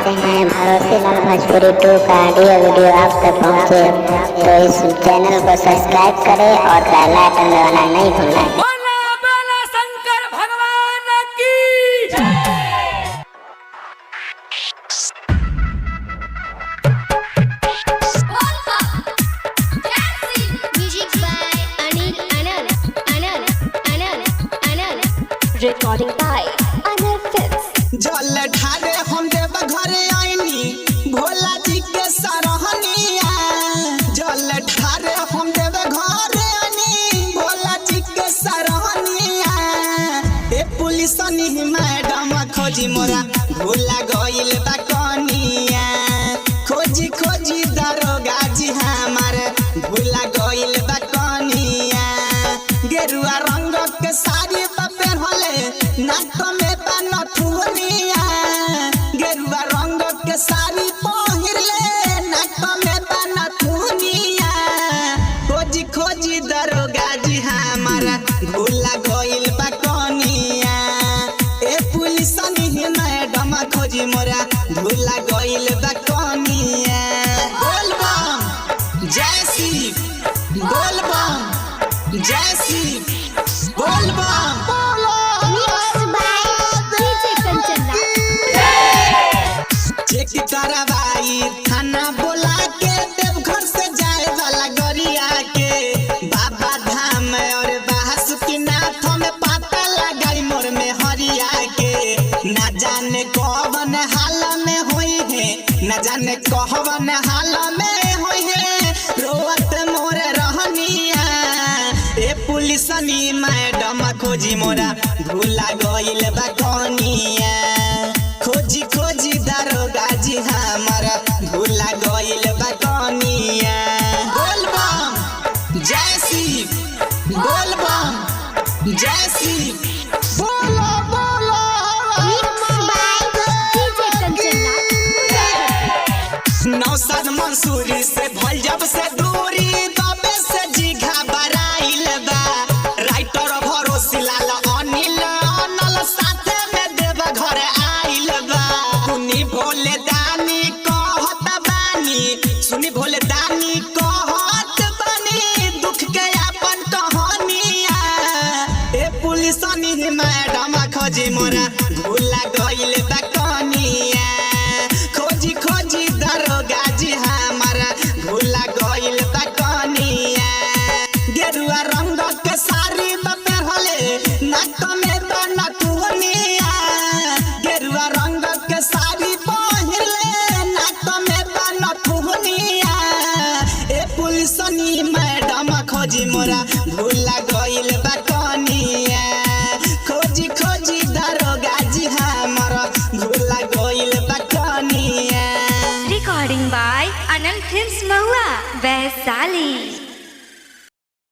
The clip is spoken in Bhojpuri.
चाहते हैं भरोसेलाल भोजपुरी 2 का ऑडियो वीडियो आप तक पहुंचे, तो इस चैनल को सब्सक्राइब करें और बेल आइकन दबाना नहीं भूलें। बोला बोला शंकर भगवान की Recording by Anil Films. जल ढारे हम देव घरे आईनी भोला जी के सरहनिया। जल ढारे हम देव घरे आईनी भोला जी के सरहनिया। ए पुलिसनी मैडम खोजी मोरा भूला गइल बा कनिया। खोजी खोजी दरोगा जी हमार भूला गइल बा कनिया। गेरुआ रंग के साड़ी पहनले नाक में नथुनिया। गेरुआ रंग के साड़ी पहिरले नाक में नथुनिया। खोजी खोजी दरोगा जी हमारा भूला गइल बा कनिया। ए पुलिसनी मैडम खोजी मोरा भूला गइल बा कनिया। बोल बम जय शिव, बोल बम जय शिव, बोल बम। चेक करवाई थाना बोला के देवघर से जाए वाला गरिया के। बाबा धाम और बासुकीनाथ में पता लगा मोर में हरिया के। ना जाने कौन हाल में होई है, ना जाने कौन हाल में होई है, रोवत मोर रहनिया। ए पुलिसनी मैडम खोजी मोरा भूला गइल बा कनिया। खोजी खोजी दरोगा जी हमारा भूला गइल बा कनिया। बोल बम जय शिव, बोल बम जय शिव, बोलो बोलो। नौसद मंसूरी से भल जब से दूरी तबे से जी घबराइल बा। राइटर भरोसेलाल अनिल अनल साथे में देव घर आइल बा। सुनी भोले दानी कहत बानी, सुनी भोले दानी कहत बानी दुख के अपन कहानिया। ए पुलिसनी मैडम खोजी मोरा भूला गइल बा कनिया। खोजी खोजी दरोगा जी हमारा भूला गइल बा कनिया। गेरुआ रंग के साड़ी पहनले नाक में नथुनिया। गेरुआ रंग के साड़ी पहिरले नाक में नथुनिया। ए पुलिसनी मैडम खोजी मोरा भूला गइल बा कनिया। खोजी खोजी दरोगा जी हमारा भूला गइल बा कनिया। Recording by Anil Films Mahua, Vaishali.